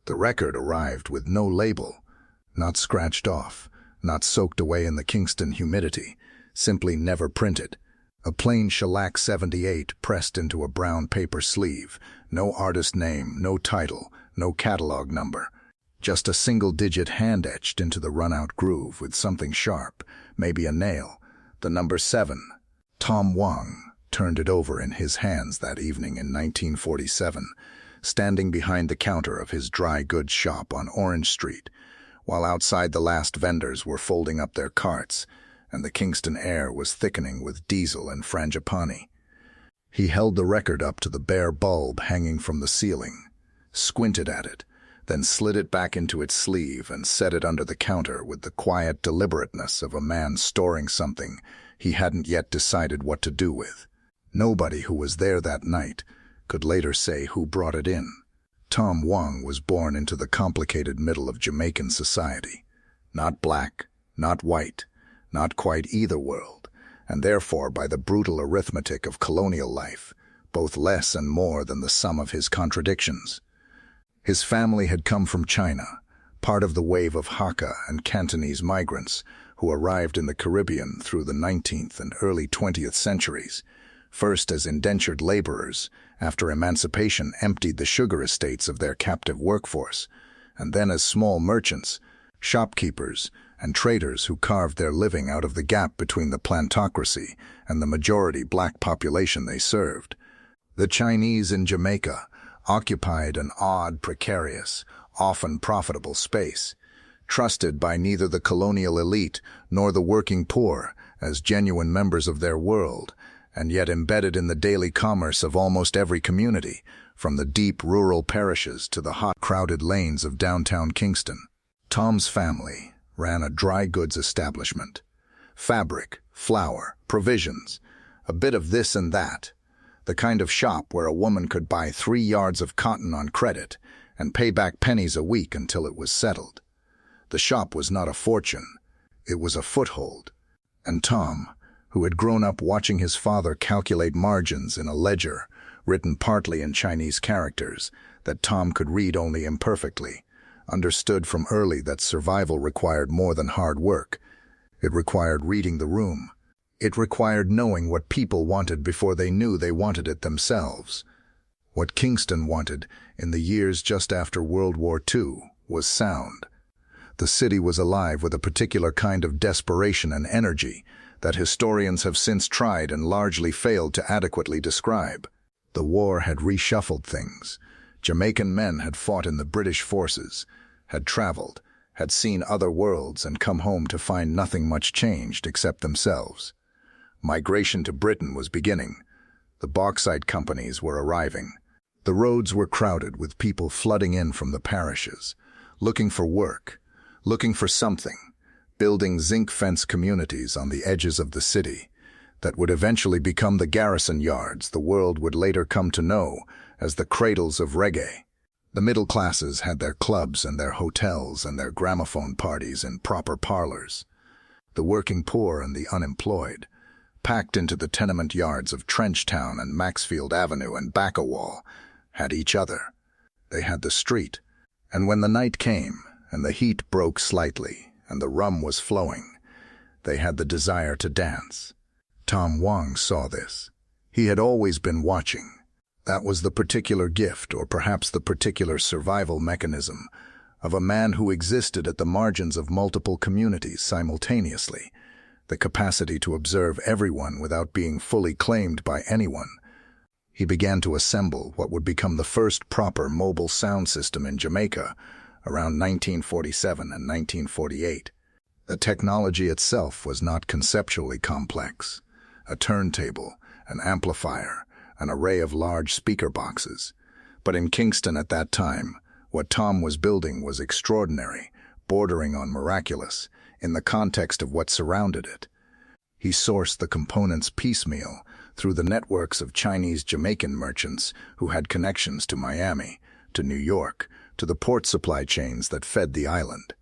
The record arrived with no label, not scratched off, not soaked away in the Kingston humidity, simply never printed. A plain shellac 78 pressed into a brown paper sleeve, no artist name, no title, no catalog number. Just a single-digit hand-etched into the run-out groove with something sharp, maybe a nail, the number 7. Tom Wong turned it over in his hands that evening in 1947, standing behind the counter of his dry goods shop on Orange Street, while outside the last vendors were folding up their carts, and the Kingston air was thickening with diesel and frangipani. He held the record up to the bare bulb hanging from the ceiling, squinted at it, then slid it back into its sleeve and set it under the counter with the quiet deliberateness of a man storing something he hadn't yet decided what to do with. Nobody who was there that night could later say who brought it in. Tom Wong was born into the complicated middle of Jamaican society. Not black, not white, not quite either world, and therefore by the brutal arithmetic of colonial life, both less and more than the sum of his contradictions. His family had come from China, part of the wave of Hakka and Cantonese migrants who arrived in the Caribbean through the 19th and early 20th centuries, first as indentured laborers after emancipation emptied the sugar estates of their captive workforce, and then as small merchants, shopkeepers, and traders who carved their living out of the gap between the plantocracy and the majority black population they served. The Chinese in Jamaica occupied an odd, precarious, often profitable space, trusted by neither the colonial elite nor the working poor as genuine members of their world, and yet embedded in the daily commerce of almost every community, from the deep rural parishes to the hot, crowded lanes of downtown Kingston. Tom's family ran a dry goods establishment. Fabric, flour, provisions, a bit of this and that. The kind of shop where a woman could buy 3 yards of cotton on credit and pay back pennies a week until it was settled. The shop was not a fortune. It was a foothold. And Tom, who had grown up watching his father calculate margins in a ledger written partly in Chinese characters that Tom could read only imperfectly, understood from early that survival required more than hard work. It required reading the room. It required knowing what people wanted before they knew they wanted it themselves. What Kingston wanted in the years just after World War II was sound. The city was alive with a particular kind of desperation and energy that historians have since tried and largely failed to adequately describe. The war had reshuffled things. Jamaican men had fought in the British forces, had traveled, had seen other worlds and come home to find nothing much changed except themselves. Migration to Britain was beginning. The bauxite companies were arriving. The roads were crowded with people flooding in from the parishes, looking for work, looking for something, building zinc fence communities on the edges of the city that would eventually become the garrison yards the world would later come to know as the cradles of reggae. The middle classes had their clubs and their hotels and their gramophone parties in proper parlors. The working poor and the unemployed, packed into the tenement yards of Trenchtown and Maxfield Avenue and Backawall, had each other. They had the street. And when the night came and the heat broke slightly and the rum was flowing, they had the desire to dance. Tom Wong saw this. He had always been watching. That was the particular gift, or perhaps the particular survival mechanism, of a man who existed at the margins of multiple communities simultaneously, the capacity to observe everyone without being fully claimed by anyone. He began to assemble what would become the first proper mobile sound system in Jamaica around 1947 and 1948. The technology itself was not conceptually complex. A turntable, an amplifier, an array of large speaker boxes. But in Kingston at that time, what Tom was building was extraordinary, bordering on miraculous, in the context of what surrounded it. He sourced the components piecemeal through the networks of Chinese Jamaican merchants who had connections to Miami, to New York, to the port supply chains that fed the island.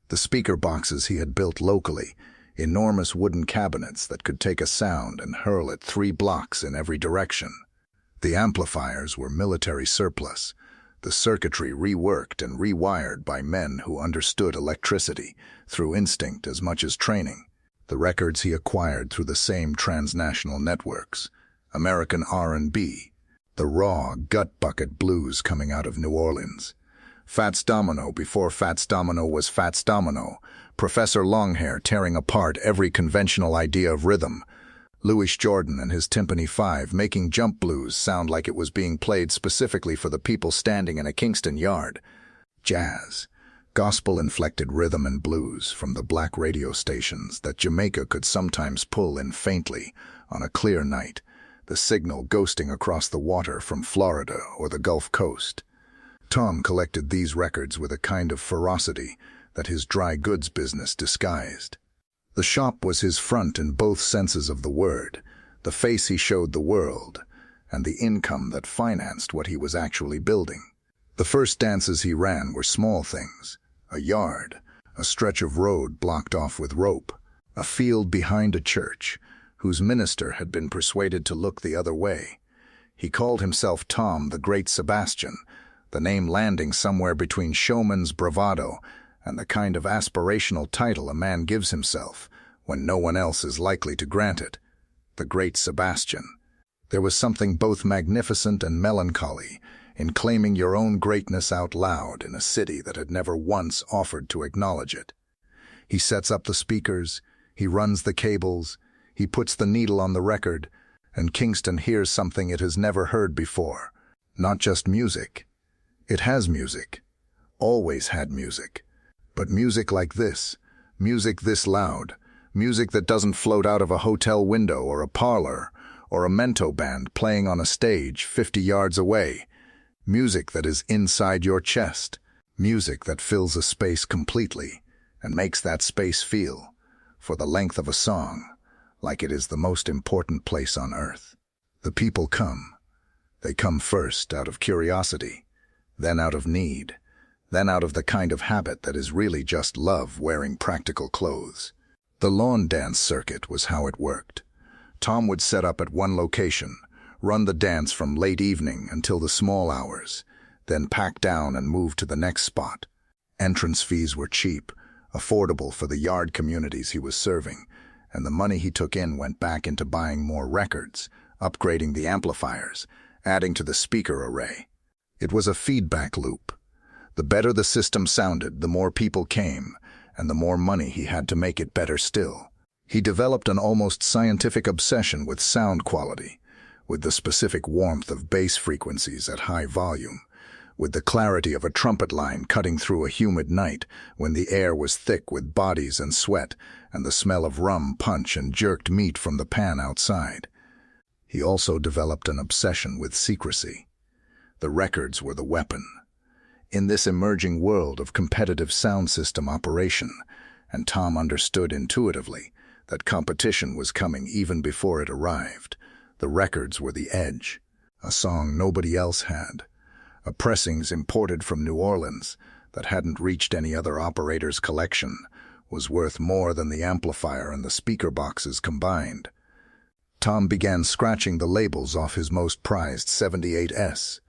The speaker boxes he had built locally, enormous wooden cabinets that could take a sound and hurl it 3 blocks in every direction. The amplifiers were military surplus, the circuitry reworked and rewired by men who understood electricity through instinct as much as training. The records he acquired through the same transnational networks, American R&B, the raw, gut-bucket blues coming out of New Orleans. Fats Domino before Fats Domino was Fats Domino, Professor Longhair tearing apart every conventional idea of rhythm, Louis Jordan and his Timpani 5 making jump blues sound like it was being played specifically for the people standing in a Kingston yard. Jazz, gospel-inflected rhythm and blues from the black radio stations that Jamaica could sometimes pull in faintly on a clear night, the signal ghosting across the water from Florida or the Gulf Coast. Tom collected these records with a kind of ferocity that his dry goods business disguised. The shop was his front in both senses of the word, the face he showed the world, and the income that financed what he was actually building. The first dances he ran were small things: a yard, a stretch of road blocked off with rope, a field behind a church, whose minister had been persuaded to look the other way. He called himself Tom the Great Sebastian, the name landing somewhere between showman's bravado and the kind of aspirational title a man gives himself when no one else is likely to grant it. The Great Sebastian. There was something both magnificent and melancholy in claiming your own greatness out loud in a city that had never once offered to acknowledge it. He sets up the speakers, he runs the cables, he puts the needle on the record, and Kingston hears something it has never heard before. Not just music. It has music. Always had music. But music like this. Music this loud. Music that doesn't float out of a hotel window or a parlor or a mento band playing on a stage 50 yards away. Music that is inside your chest. Music that fills a space completely and makes that space feel, for the length of a song, like it is the most important place on earth. The people come. They come first out of curiosity, then out of need, then out of the kind of habit that is really just love wearing practical clothes. The lawn dance circuit was how it worked. Tom would set up at one location, run the dance from late evening until the small hours, then pack down and move to the next spot. Entrance fees were cheap, affordable for the yard communities he was serving, and the money he took in went back into buying more records, upgrading the amplifiers, adding to the speaker array. It was a feedback loop. The better the system sounded, the more people came, and the more money he had to make it better still. He developed an almost scientific obsession with sound quality, with the specific warmth of bass frequencies at high volume, with the clarity of a trumpet line cutting through a humid night when the air was thick with bodies and sweat and the smell of rum punch and jerked meat from the pan outside. He also developed an obsession with secrecy. The records were the weapon. In this emerging world of competitive sound system operation, and Tom understood intuitively that competition was coming even before it arrived, the records were the edge, a song nobody else had, a pressings imported from New Orleans that hadn't reached any other operator's collection, was worth more than the amplifier and the speaker boxes combined. Tom began scratching the labels off his most prized 78S,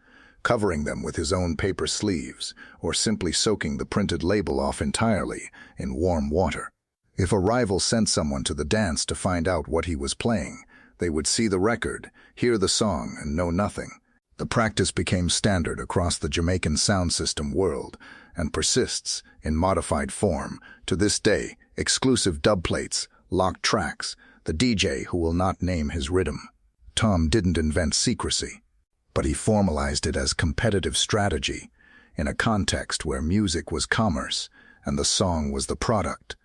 covering them with his own paper sleeves, or simply soaking the printed label off entirely in warm water. If a rival sent someone to the dance to find out what he was playing, they would see the record, hear the song, and know nothing. The practice became standard across the Jamaican sound system world and persists, in modified form, to this day: exclusive dub plates, locked tracks, the DJ who will not name his rhythm. Tom didn't invent secrecy, but he formalized it as competitive strategy in a context where music was commerce and the song was the product.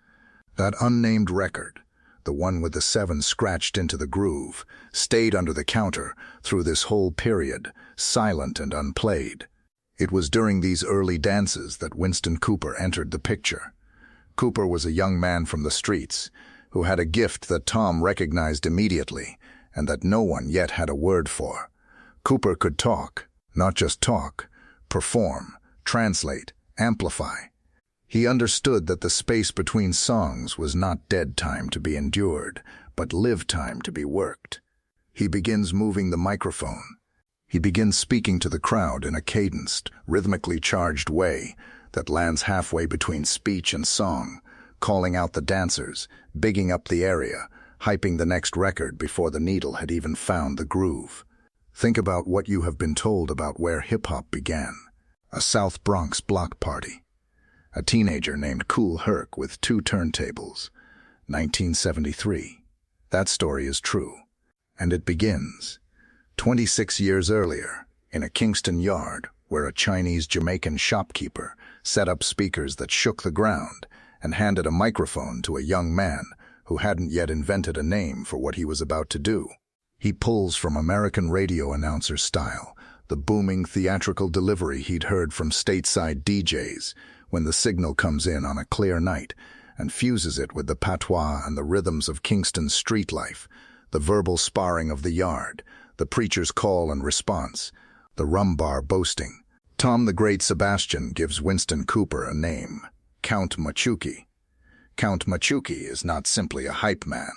That unnamed record, the one with the 7 scratched into the groove, stayed under the counter through this whole period, silent and unplayed. It was during these early dances that Winston Cooper entered the picture. Cooper was a young man from the streets who had a gift that Tom recognized immediately and that no one yet had a word for. Cooper could talk, not just talk, perform, translate, amplify. He understood that the space between songs was not dead time to be endured, but live time to be worked. He begins moving the microphone. He begins speaking to the crowd in a cadenced, rhythmically charged way that lands halfway between speech and song, calling out the dancers, bigging up the area, hyping the next record before the needle had even found the groove. Think about what you have been told about where hip-hop began. A South Bronx block party. A teenager named Kool Herc with 2 turntables. 1973. That story is true. And it begins 26 years earlier, in a Kingston yard where a Chinese-Jamaican shopkeeper set up speakers that shook the ground and handed a microphone to a young man who hadn't yet invented a name for what he was about to do. He pulls from American radio announcer style, the booming theatrical delivery he'd heard from stateside DJs when the signal comes in on a clear night, and fuses it with the patois and the rhythms of Kingston's street life, the verbal sparring of the yard, the preacher's call and response, the rum bar boasting. Tom the Great Sebastian gives Winston Cooper a name, Count Machuki. Count Machuki is not simply a hype man.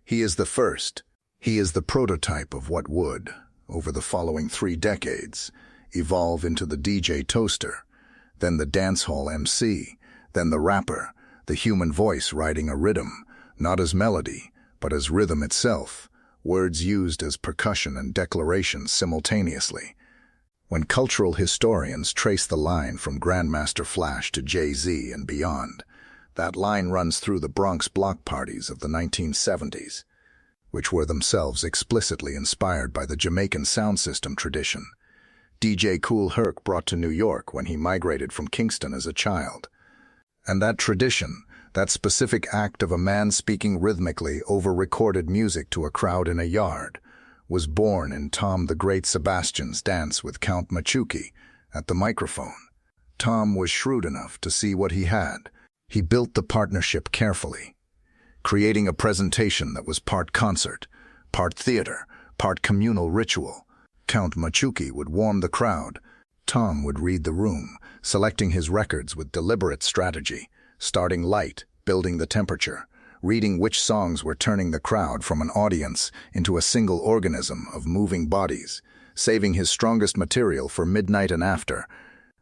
He is the first. He is the prototype of what would, over the following 3 decades, evolve into the DJ toaster, then the dancehall MC, then the rapper, the human voice riding a rhythm, not as melody, but as rhythm itself, words used as percussion and declaration simultaneously. When cultural historians trace the line from Grandmaster Flash to Jay-Z and beyond, that line runs through the Bronx block parties of the 1970s, which were themselves explicitly inspired by the Jamaican sound system tradition. DJ Kool Herc brought to New York when he migrated from Kingston as a child. And that tradition, that specific act of a man speaking rhythmically over recorded music to a crowd in a yard, was born in Tom the Great Sebastian's dance with Count Machuki at the microphone. Tom was shrewd enough to see what he had. He built the partnership carefully, creating a presentation that was part concert, part theater, part communal ritual. Count Machuki would warm the crowd. Tom would read the room, selecting his records with deliberate strategy, starting light, building the temperature, reading which songs were turning the crowd from an audience into a single organism of moving bodies, saving his strongest material for midnight and after,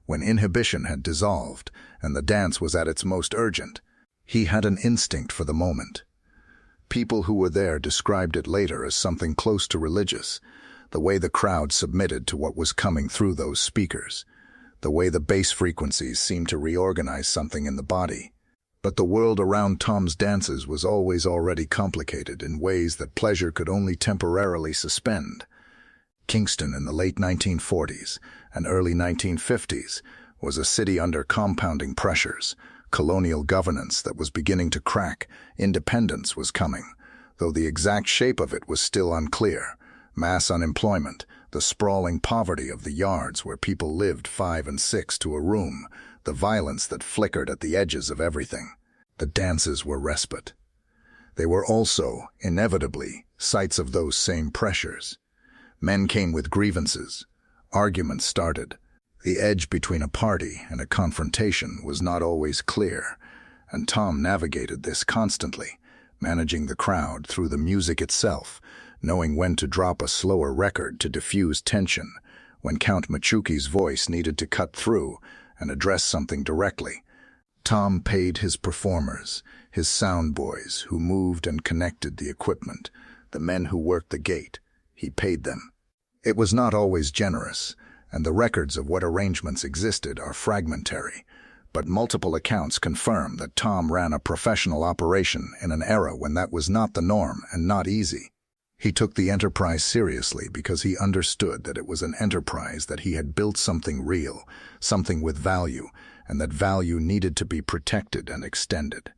when inhibition had dissolved and the dance was at its most urgent. He had an instinct for the moment. People who were there described it later as something close to religious, the way the crowd submitted to what was coming through those speakers, the way the bass frequencies seemed to reorganize something in the body. But the world around Tom's dances was always already complicated in ways that pleasure could only temporarily suspend. Kingston in the late 1940s and early 1950s was a city under compounding pressures, colonial governance that was beginning to crack, independence was coming, though the exact shape of it was still unclear. Mass unemployment, the sprawling poverty of the yards where people lived 5 and 6 to a room, the violence that flickered at the edges of everything. The dances were respite. They were also, inevitably, sites of those same pressures. Men came with grievances. Arguments started. The edge between a party and a confrontation was not always clear, and Tom navigated this constantly, managing the crowd through the music itself, knowing when to drop a slower record to diffuse tension, when Count Machuki's voice needed to cut through and address something directly. Tom paid his performers, his sound boys who moved and connected the equipment, the men who worked the gate. He paid them. It was not always generous, and the records of what arrangements existed are fragmentary, but multiple accounts confirm that Tom ran a professional operation in an era when that was not the norm and not easy. He took the enterprise seriously because he understood that it was an enterprise, that he had built something real, something with value, and that value needed to be protected and extended.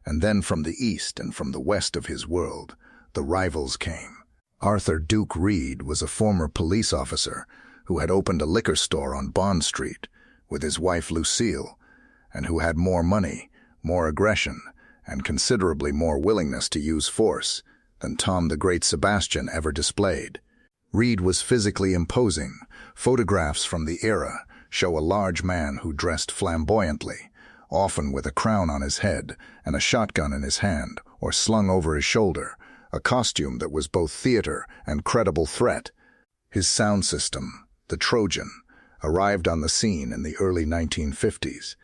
And then from the east and from the west of his world, the rivals came. Arthur Duke Reed was a former police officer who had opened a liquor store on Bond Street with his wife Lucille, and who had more money, more aggression, and considerably more willingness to use force than Tom the Great Sebastian ever displayed. Reed was physically imposing. Photographs from the era show a large man who dressed flamboyantly, often with a crown on his head and a shotgun in his hand or slung over his shoulder, a costume that was both theater and credible threat. His sound system, the Trojan, arrived on the scene in the early 1950s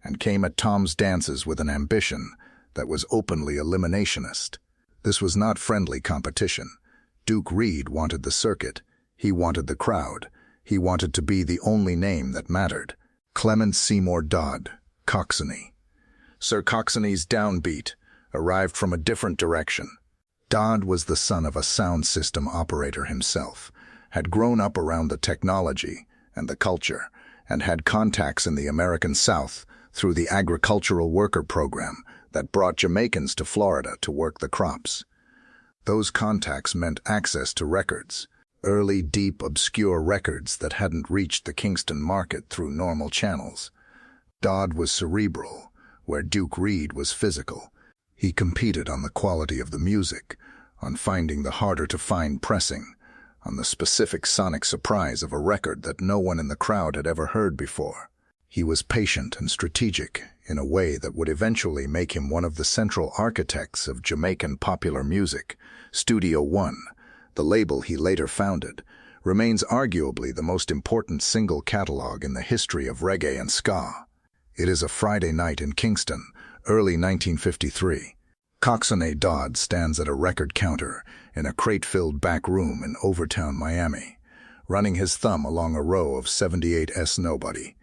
and came at Tom's dances with an ambition that was openly eliminationist. This was not friendly competition. Duke Reed wanted the circuit. He wanted the crowd. He wanted to be the only name that mattered. Clement Seymour Dodd, Coxsone. Sir Coxsone's downbeat arrived from a different direction. Dodd was the son of a sound system operator himself, had grown up around the technology and the culture, and had contacts in the American South through the agricultural worker program that brought Jamaicans to Florida to work the crops. Those contacts meant access to records, early, deep, obscure records that hadn't reached the Kingston market through normal channels. Dodd was cerebral, where Duke Reed was physical. He competed on the quality of the music, on finding the harder-to-find pressing, on the specific sonic surprise of a record that no one in the crowd had ever heard before. He was patient and strategic in a way that would eventually make him one of the central architects of Jamaican popular music. Studio One, the label he later founded, remains arguably the most important single catalog in the history of reggae and ska. It is a Friday night in Kingston, early 1953. Coxsone Dodd stands at a record counter in a crate-filled back room in Overtown, Miami, running his thumb along a row of 78S Nobody.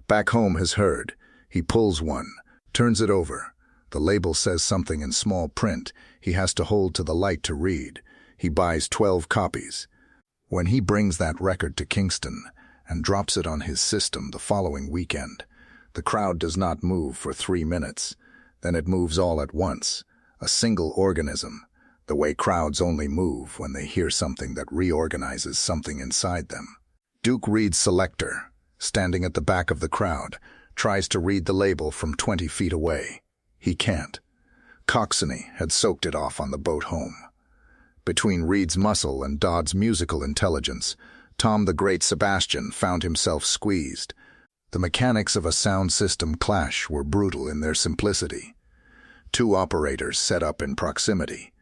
Back home has heard. He pulls one, turns it over. The label says something in small print he has to hold to the light to read. He buys 12 copies. When he brings that record to Kingston and drops it on his system the following weekend, the crowd does not move for 3 minutes. Then it moves all at once, a single organism, the way crowds only move when they hear something that reorganizes something inside them. Duke Reed's selector, standing at the back of the crowd, tries to read the label from 20 feet away. He can't. Coxsone had soaked it off on the boat home. Between Reed's muscle and Dodd's musical intelligence, Tom the Great Sebastian found himself squeezed. The mechanics of a sound system clash were brutal in their simplicity. Two operators set up in proximity,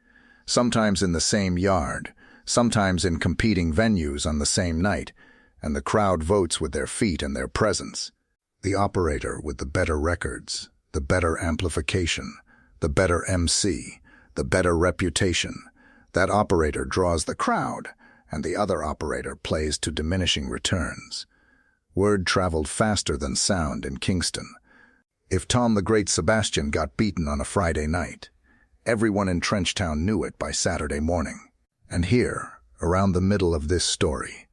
sometimes in the same yard, sometimes in competing venues on the same night, and the crowd votes with their feet and their presence. The operator with the better records, the better amplification, the better MC, the better reputation, that operator draws the crowd, and the other operator plays to diminishing returns. Word traveled faster than sound in Kingston. If Tom the Great Sebastian got beaten on a Friday night, everyone in Trenchtown knew it by Saturday morning. And here, around the middle of this story,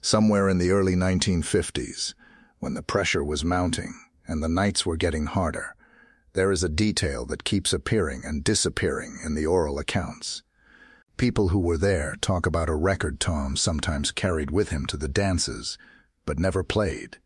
somewhere in the early 1950s, when the pressure was mounting and the nights were getting harder, there is a detail that keeps appearing and disappearing in the oral accounts. People who were there talk about a record Tom sometimes carried with him to the dances, but never played,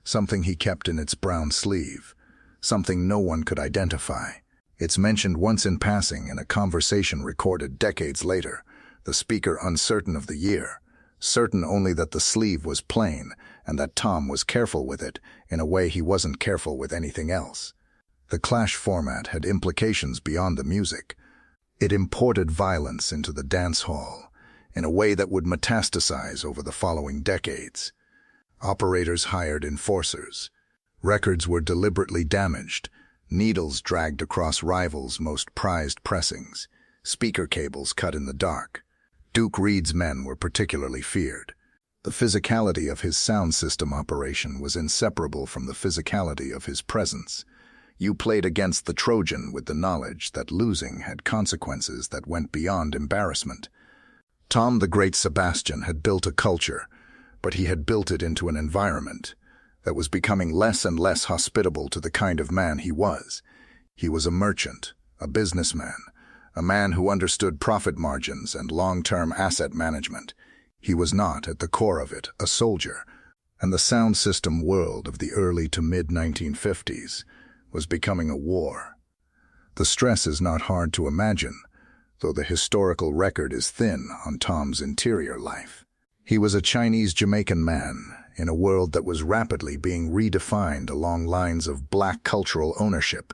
something he kept in its brown sleeve, something no one could identify. It's mentioned once in passing in a conversation recorded decades later, the speaker uncertain of the year, certain only that the sleeve was plain and that Tom was careful with it in a way he wasn't careful with anything else. The clash format had implications beyond the music. It imported violence into the dance hall in a way that would metastasize over the following decades. Operators hired enforcers. Records were deliberately damaged, needles dragged across rivals' most prized pressings, speaker cables cut in the dark. Duke Reed's men were particularly feared. The physicality of his sound system operation was inseparable from the physicality of his presence. You played against the Trojan with the knowledge that losing had consequences that went beyond embarrassment. Tom the Great Sebastian had built a culture, but he had built it into an environment that was becoming less and less hospitable to the kind of man he was. He was a merchant, a businessman, a man who understood profit margins and long-term asset management. He was not, at the core of it, a soldier, and the sound system world of the early to mid-1950s was becoming a war. The stress is not hard to imagine, though the historical record is thin on Tom's interior life. He was a Chinese-Jamaican man in a world that was rapidly being redefined along lines of black cultural ownership,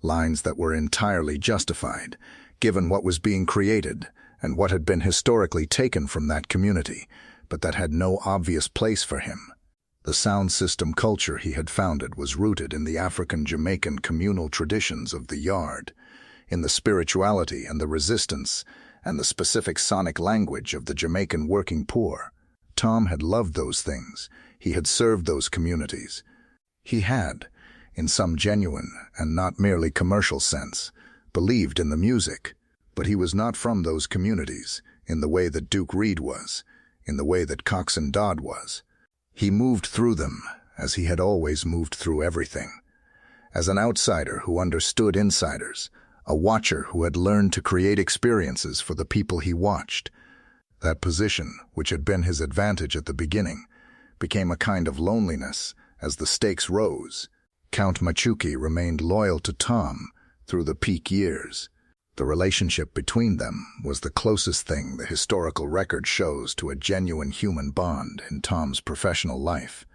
lines that were entirely justified, given what was being created and what had been historically taken from that community, but that had no obvious place for him. The sound system culture he had founded was rooted in the African-Jamaican communal traditions of the yard, in the spirituality and the resistance, and the specific sonic language of the Jamaican working poor. Tom had loved those things. He had served those communities. He had, in some genuine and not merely commercial sense, believed in the music, but he was not from those communities in the way that Duke Reid was, in the way that Coxsone Dodd was. He moved through them, as he had always moved through everything. As an outsider who understood insiders, a watcher who had learned to create experiences for the people he watched. That position, which had been his advantage at the beginning, became a kind of loneliness as the stakes rose. Count Machuki remained loyal to Tom through the peak years. The relationship between them was the closest thing the historical record shows to a genuine human bond in Tom's professional life.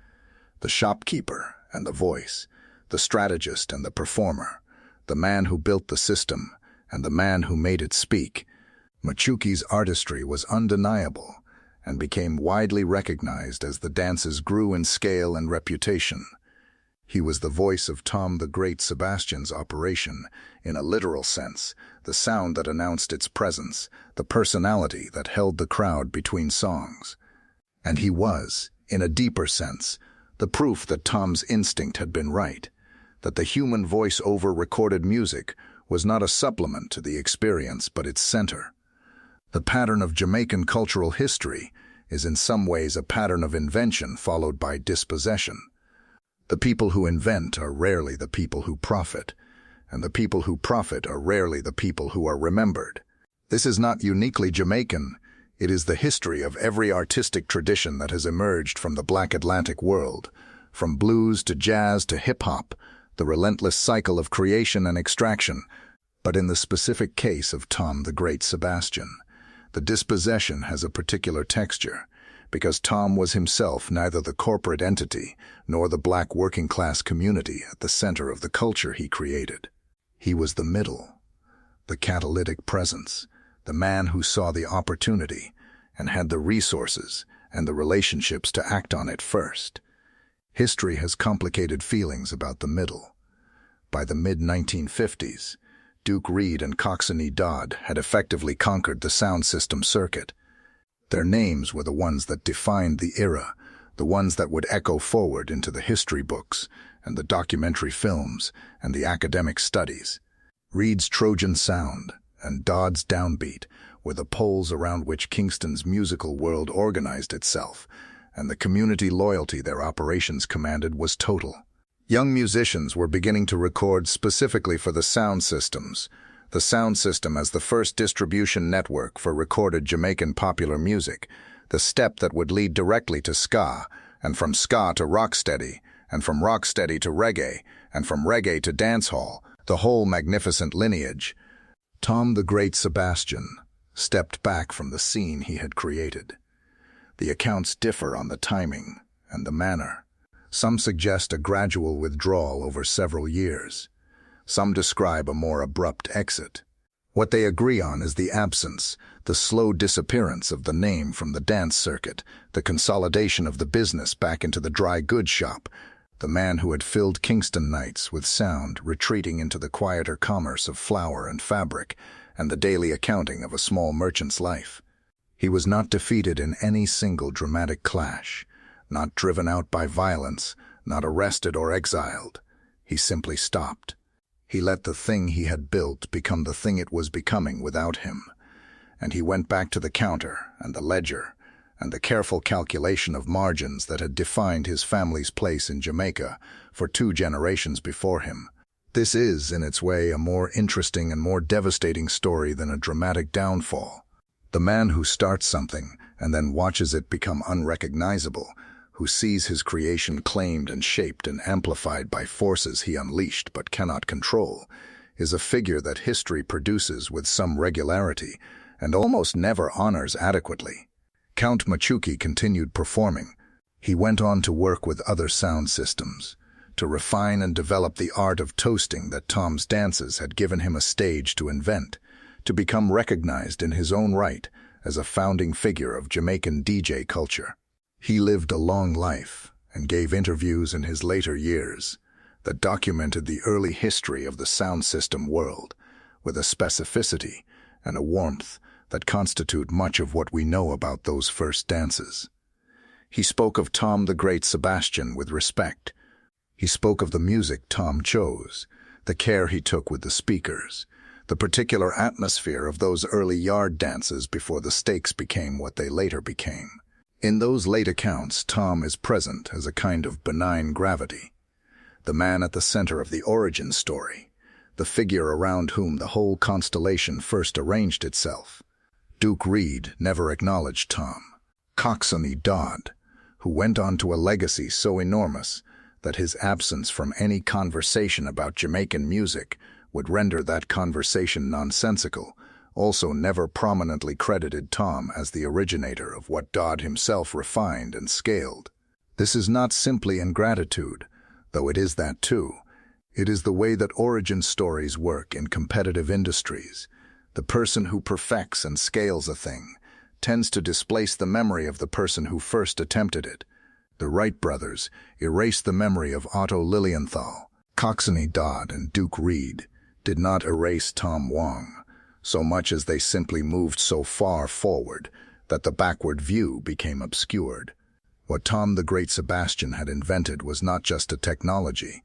The shopkeeper and the voice, the strategist and the performer, the man who built the system and the man who made it speak. Machuki's artistry was undeniable and became widely recognized as the dances grew in scale and reputation. He was the voice of Tom the Great Sebastian's operation, in a literal sense, the sound that announced its presence, the personality that held the crowd between songs. And he was, in a deeper sense, the proof that Tom's instinct had been right, that the human voice over recorded music was not a supplement to the experience but its center. The pattern of Jamaican cultural history is in some ways a pattern of invention followed by dispossession. The people who invent are rarely the people who profit, and the people who profit are rarely the people who are remembered. This is not uniquely Jamaican. It is the history of every artistic tradition that has emerged from the Black Atlantic world, from blues to jazz to hip-hop, the relentless cycle of creation and extraction. But in the specific case of Tom the Great Sebastian, the dispossession has a particular texture, because Tom was himself neither the corporate entity nor the black working-class community at the center of the culture he created. He was the middle, the catalytic presence, the man who saw the opportunity and had the resources and the relationships to act on it first. History has complicated feelings about the middle. By the mid-1950s, Duke Reid and Coxsone Dodd had effectively conquered the sound system circuit. Their names were the ones that defined the era, the ones that would echo forward into the history books and the documentary films and the academic studies. Reid's Trojan sound and Dodd's downbeat were the poles around which Kingston's musical world organized itself, and the community loyalty their operations commanded was total. Young musicians were beginning to record specifically for the sound systems, the sound system as the first distribution network for recorded Jamaican popular music, the step that would lead directly to ska, and from ska to rocksteady, and from rocksteady to reggae, and from reggae to dancehall, the whole magnificent lineage. Tom the Great Sebastian stepped back from the scene he had created. The accounts differ on the timing and the manner. Some suggest a gradual withdrawal over several years. Some describe a more abrupt exit. What they agree on is the absence, the slow disappearance of the name from the dance circuit, the consolidation of the business back into the dry goods shop, the man who had filled Kingston nights with sound retreating into the quieter commerce of flour and fabric and the daily accounting of a small merchant's life. He was not defeated in any single dramatic clash, not driven out by violence, not arrested or exiled. He simply stopped. He let the thing he had built become the thing it was becoming without him, and he went back to the counter and the ledger and the careful calculation of margins that had defined his family's place in Jamaica for 2 generations before him. This is, in its way, a more interesting and more devastating story than a dramatic downfall. The man who starts something and then watches it become unrecognizable, who sees his creation claimed and shaped and amplified by forces he unleashed but cannot control, is a figure that history produces with some regularity and almost never honors adequately. Count Machuki continued performing. He went on to work with other sound systems, to refine and develop the art of toasting that Tom's dances had given him a stage to invent, to become recognized in his own right as a founding figure of Jamaican DJ culture. He lived a long life and gave interviews in his later years that documented the early history of the sound system world with a specificity and a warmth that constitute much of what we know about those first dances. He spoke of Tom the Great Sebastian with respect. He spoke of the music Tom chose, the care he took with the speakers, the particular atmosphere of those early yard dances before the stakes became what they later became. In those late accounts, Tom is present as a kind of benign gravity, the man at the center of the origin story, the figure around whom the whole constellation first arranged itself. Duke Reid never acknowledged Tom. Coxsone Dodd, who went on to a legacy so enormous that his absence from any conversation about Jamaican music would render that conversation nonsensical, also never prominently credited Tom as the originator of what Dodd himself refined and scaled. This is not simply ingratitude, though it is that too. It is the way that origin stories work in competitive industries. The person who perfects and scales a thing tends to displace the memory of the person who first attempted it. The Wright brothers erased the memory of Otto Lilienthal. Coxsone Dodd and Duke Reid did not erase Tom Wong, so much as they simply moved so far forward that the backward view became obscured. What Tom the Great Sebastian had invented was not just a technology.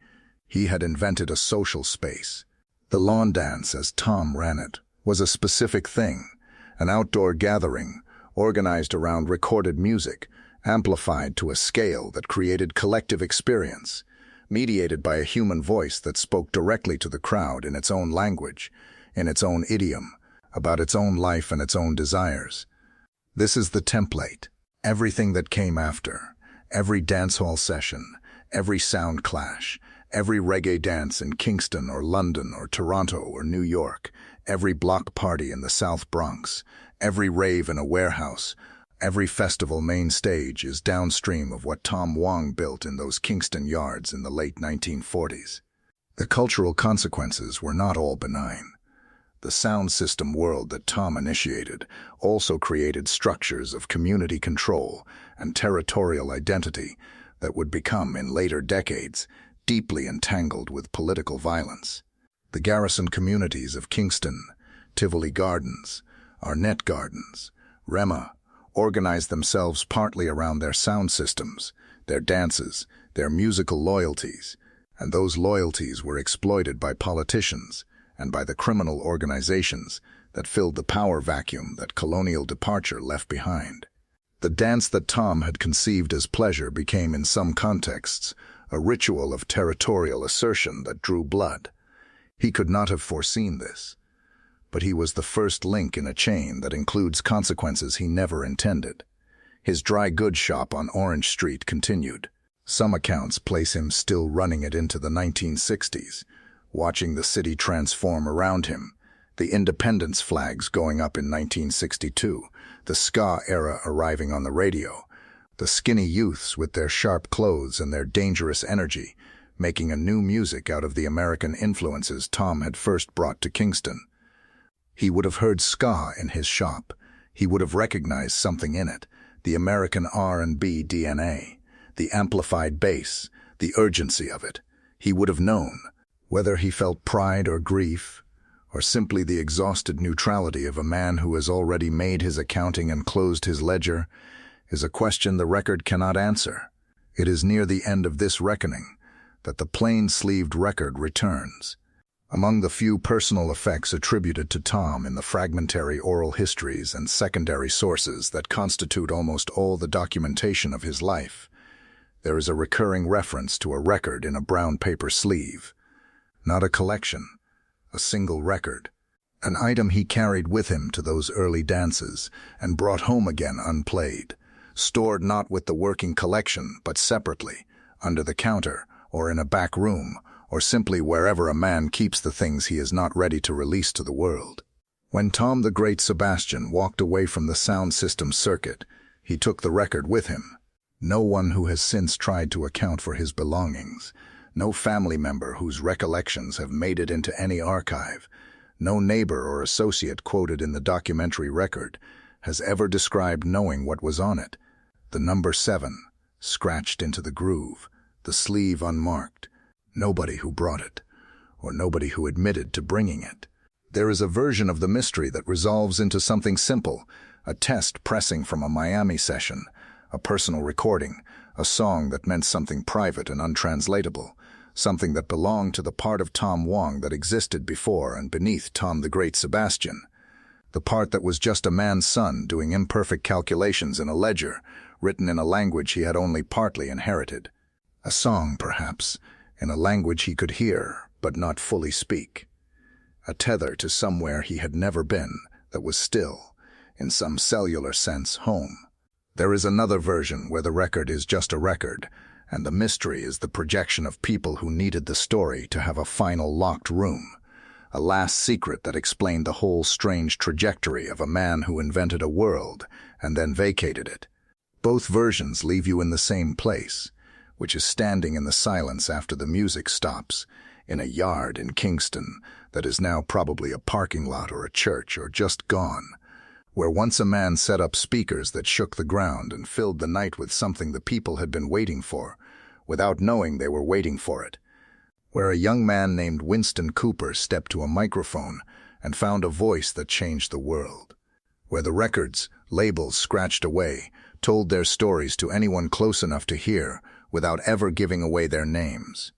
He had invented a social space. The lawn dance, as Tom ran it, was a specific thing, an outdoor gathering organized around recorded music, amplified to a scale that created collective experience, mediated by a human voice that spoke directly to the crowd in its own language, in its own idiom, about its own life and its own desires. This is the template. Everything that came after, every dancehall session, every sound clash, every reggae dance in Kingston or London or Toronto or New York, every block party in the South Bronx, every rave in a warehouse, every festival main stage is downstream of what Tom Wong built in those Kingston yards in the late 1940s. The cultural consequences were not all benign. The sound system world that Tom initiated also created structures of community control and territorial identity that would become, in later decades, deeply entangled with political violence. The garrison communities of Kingston, Tivoli Gardens, Arnett Gardens, Rema, organized themselves partly around their sound systems, their dances, their musical loyalties, and those loyalties were exploited by politicians and by the criminal organizations that filled the power vacuum that colonial departure left behind. The dance that Tom had conceived as pleasure became, in some contexts, a ritual of territorial assertion that drew blood. He could not have foreseen this, but he was the first link in a chain that includes consequences he never intended. His dry goods shop on Orange Street continued. Some accounts place him still running it into the 1960s, watching the city transform around him, the independence flags going up in 1962, the ska era arriving on the radio, the skinny youths with their sharp clothes and their dangerous energy, making a new music out of the American influences Tom had first brought to Kingston. He would have heard ska in his shop. He would have recognized something in it, the American R&B DNA, the amplified bass, the urgency of it. He would have known. Whether he felt pride or grief, or simply the exhausted neutrality of a man who has already made his accounting and closed his ledger, is a question the record cannot answer. It is near the end of this reckoning that the plain-sleeved record returns. Among the few personal effects attributed to Tom in the fragmentary oral histories and secondary sources that constitute almost all the documentation of his life, there is a recurring reference to a record in a brown paper sleeve. Not a collection, a single record, an item he carried with him to those early dances and brought home again unplayed, stored not with the working collection but separately, under the counter or in a back room, or simply wherever a man keeps the things he is not ready to release to the world. When Tom the Great Sebastian walked away from the sound system circuit, he took the record with him. No one who has since tried to account for his belongings, no family member whose recollections have made it into any archive, no neighbor or associate quoted in the documentary record, has ever described knowing what was on it. The number 7, scratched into the groove, the sleeve unmarked. Nobody who brought it, or nobody who admitted to bringing it. There is a version of the mystery that resolves into something simple, a test pressing from a Miami session, a personal recording, a song that meant something private and untranslatable, something that belonged to the part of Tom Wong that existed before and beneath Tom the Great Sebastian, the part that was just a man's son doing imperfect calculations in a ledger, written in a language he had only partly inherited. A song, perhaps, in a language he could hear but not fully speak. A tether to somewhere he had never been that was still, in some cellular sense, home. There is another version where the record is just a record, and the mystery is the projection of people who needed the story to have a final locked room, a last secret that explained the whole strange trajectory of a man who invented a world and then vacated it. Both versions leave you in the same place, which is standing in the silence after the music stops, in a yard in Kingston that is now probably a parking lot or a church or just gone, where once a man set up speakers that shook the ground and filled the night with something the people had been waiting for, without knowing they were waiting for it, where a young man named Winston Cooper stepped to a microphone and found a voice that changed the world, where the records, labels scratched away, told their stories to anyone close enough to hear without ever giving away their names.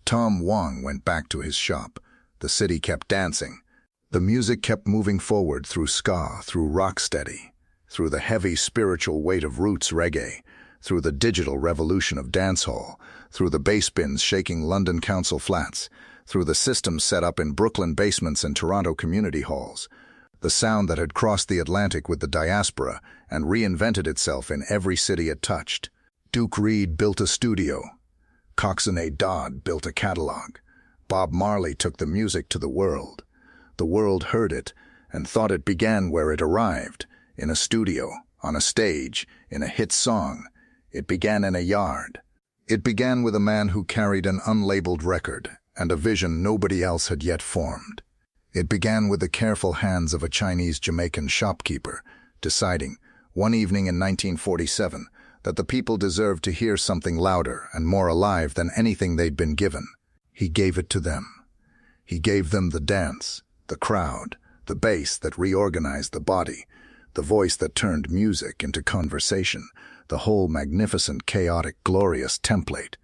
Tom Wong went back to his shop. The city kept dancing. The music kept moving forward through ska, through rocksteady, through the heavy spiritual weight of roots reggae, through the digital revolution of dancehall, through the bass bins shaking London council flats, through the systems set up in Brooklyn basements and Toronto community halls, the sound that had crossed the Atlantic with the diaspora and reinvented itself in every city it touched. Duke Reed built a studio. Coxsone A. Dodd built a catalog. Bob Marley took the music to the world. The world heard it and thought it began where it arrived, in a studio, on a stage, in a hit song. It began in a yard. It began with a man who carried an unlabeled record and a vision nobody else had yet formed. It began with the careful hands of a Chinese-Jamaican shopkeeper, deciding, one evening in 1947, that the people deserved to hear something louder and more alive than anything they'd been given. He gave it to them. He gave them the dance, the crowd, the bass that reorganized the body, the voice that turned music into conversation, the whole magnificent, chaotic, glorious template.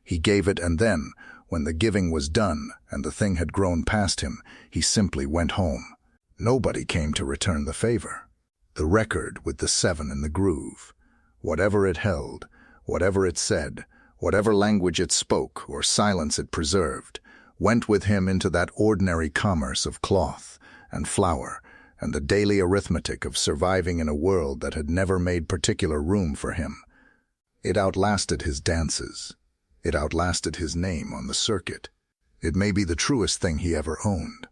He gave it, and then, when the giving was done and the thing had grown past him, he simply went home. Nobody came to return the favor. The record with the 7 in the groove, whatever it held, whatever it said, whatever language it spoke or silence it preserved, went with him into that ordinary commerce of cloth and flour and the daily arithmetic of surviving in a world that had never made particular room for him. It outlasted his dances. It outlasted his name on the circuit. It may be the truest thing he ever owned.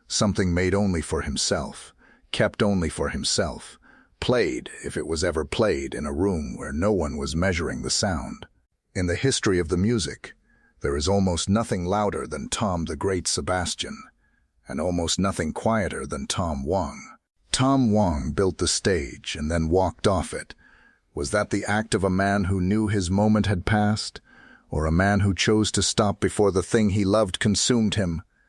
Something made only for himself, kept only for himself, played, if it was ever played, in a room where no one was measuring the sound. In the history of the music, there is almost nothing louder than Tom the Great Sebastian, and almost nothing quieter than Tom Wong. Tom Wong built the stage and then walked off it. Was that the act of a man who knew his moment had passed, or a man who chose to stop before the thing he loved consumed him?